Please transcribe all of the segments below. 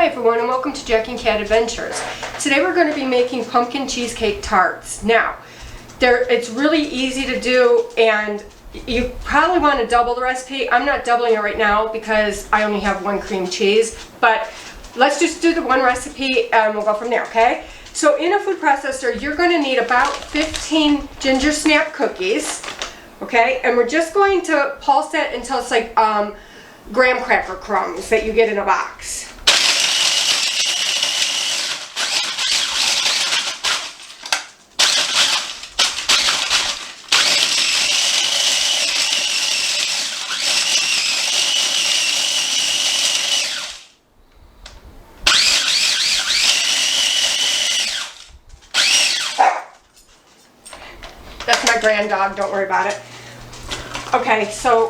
Hi everyone, and welcome to Jack and Cat Adventures. Today we're going to be making pumpkin cheesecake tarts. Now, it's really easy to do, and you probably want to double the recipe. I'm not doubling it right now because I only have one cream cheese, but let's just do the one recipe and we'll go from there, okay? So in a food processor, you're going to need about 15 ginger snap cookies, okay? And we're just going to pulse it until it's like graham cracker crumbs that you get in a box. That's my grand dog, don't worry about it. Okay, so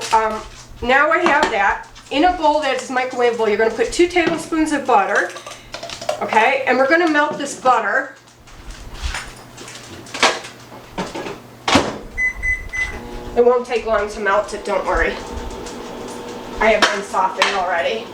now I have that. In a bowl that is microwavable, you're going to put 2 tablespoons of butter. Okay, and we're going to melt this butter. It won't take long to melt it, don't worry. I have been softened already.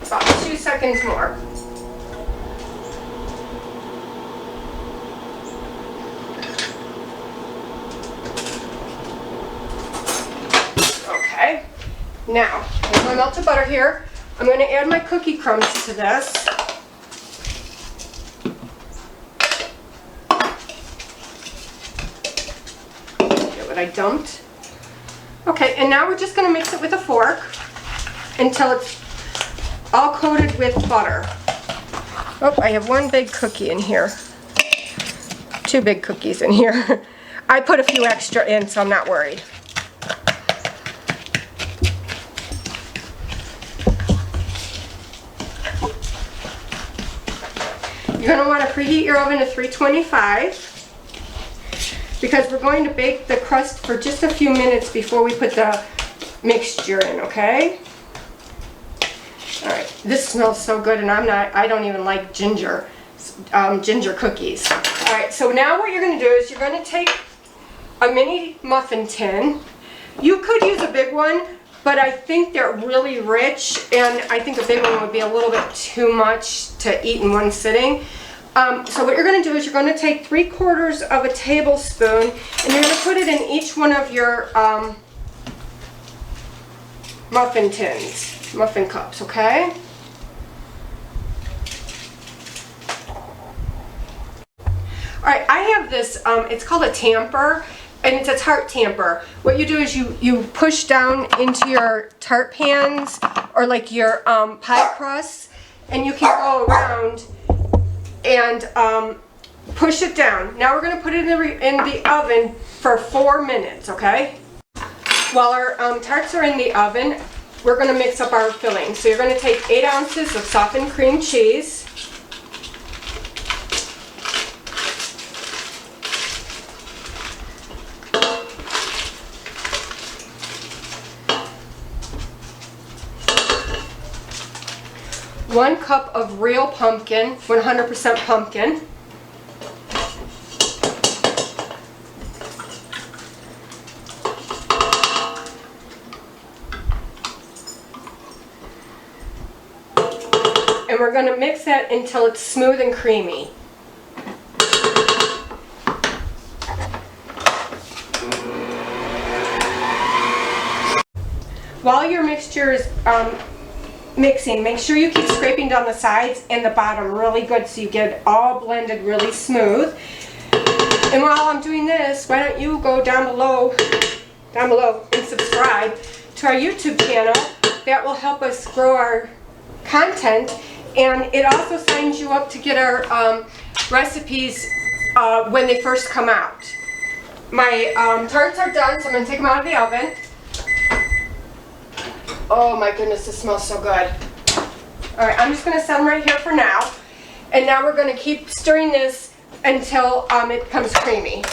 About 2 seconds more. Okay, now with my melted butter here, I'm going to add my cookie crumbs to this. Get what I dumped. Okay, and now we're just going to mix it with a fork until it's all coated with butter. Oh, I have one big cookie in here. 2 big cookies in here. I put a few extra in, so I'm not worried. You're going to want to preheat your oven to 325 because we're going to bake the crust for just a few minutes before we put the mixture in, okay? Alright, this smells so good, and I don't even like ginger cookies. Alright, so now what you're going to do is you're going to take a mini muffin tin. You could use a big one, but I think they're really rich, and I think a big one would be a little bit too much to eat in one sitting. So what you're going to do is you're going to take 3/4 of a tablespoon, and you're going to put it in each one of your muffin tins. Muffin cups, okay? Alright, I have this, it's called a tamper, and it's a tart tamper. What you do is you push down into your tart pans, or like your pie crusts, and you can go around and push it down. Now we're going to put it in the oven for 4 minutes, okay? While our tarts are in the oven, we're going to mix up our filling. So you're going to take 8 ounces of softened cream cheese. One cup of real pumpkin, 100% pumpkin. And we're going to mix that until it's smooth and creamy. While your mixture is mixing, make sure you keep scraping down the sides and the bottom really good so you get it all blended really smooth. And while I'm doing this, why don't you go down below and subscribe to our YouTube channel. That will help us grow our content, and it also signs you up to get our recipes when they first come out. My tarts are done, so I'm going to take them out of the oven. Oh my goodness, this smells so good. Alright, I'm just going to set them right here for now. And now we're going to keep stirring this until it becomes creamy.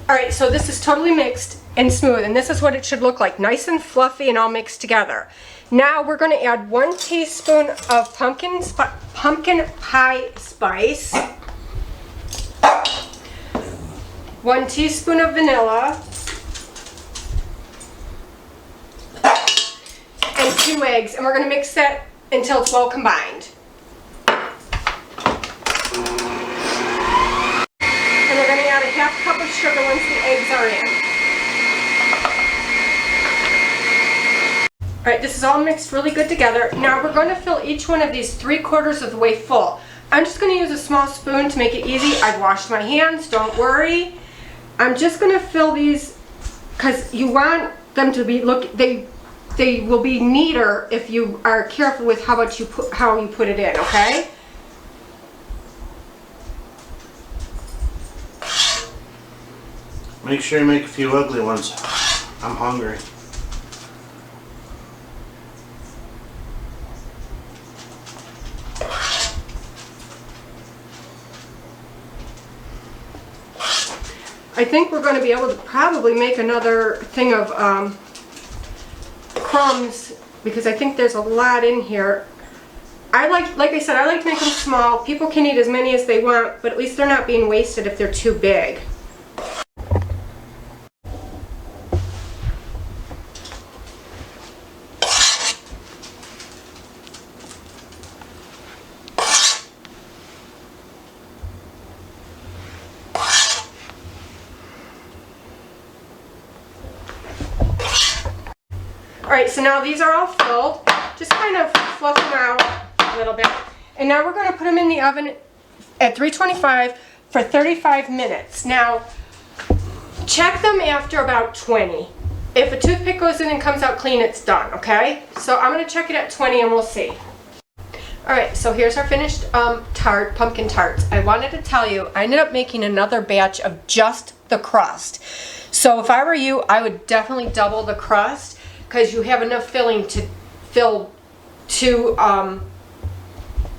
Alright, so this is totally mixed and smooth, and this is what it should look like. Nice and fluffy and all mixed together. Now we're going to add 1 teaspoon of pumpkin pie spice, 1 teaspoon of vanilla, and 2 eggs, and we're going to mix that until it's well combined. And we're going to add a 1/2 cup of sugar once the eggs are in. Alright, this is all mixed really good together. Now we're going to fill each one of these 3/4 of the way full. I'm just going to use a small spoon to make it easy. I've washed my hands, don't worry. I'm just going to fill these because you want them to be, they will be neater if you are careful with how you put it in, okay? Make sure you make a few ugly ones. I'm hungry. I think we're going to be able to probably make another thing of crumbs because I think there's a lot in here. Like I said, I like to make them small. People can eat as many as they want, but at least they're not being wasted if they're too big. Alright, so now these are all filled. Just kind of fluff them out a little bit. And now we're going to put them in the oven at 325 for 35 minutes. Now, check them after about 20. If a toothpick goes in and comes out clean, it's done, okay? So I'm going to check it at 20 and we'll see. Alright, so here's our finished pumpkin tarts. I wanted to tell you, I ended up making another batch of just the crust. So if I were you, I would definitely double the crust because you have enough filling to fill 2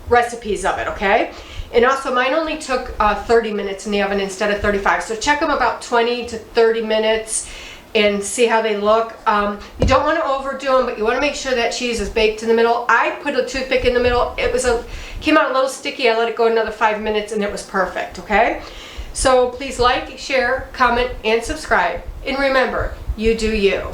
recipes of it, okay? And also mine only took 30 minutes in the oven instead of 35. So check them about 20 to 30 minutes and see how they look. You don't want to overdo them, but you want to make sure that cheese is baked in the middle. I put a toothpick in the middle. It came out a little sticky. I let it go another 5 minutes and it was perfect, okay? So please like, share, comment, and subscribe. And remember, you do you.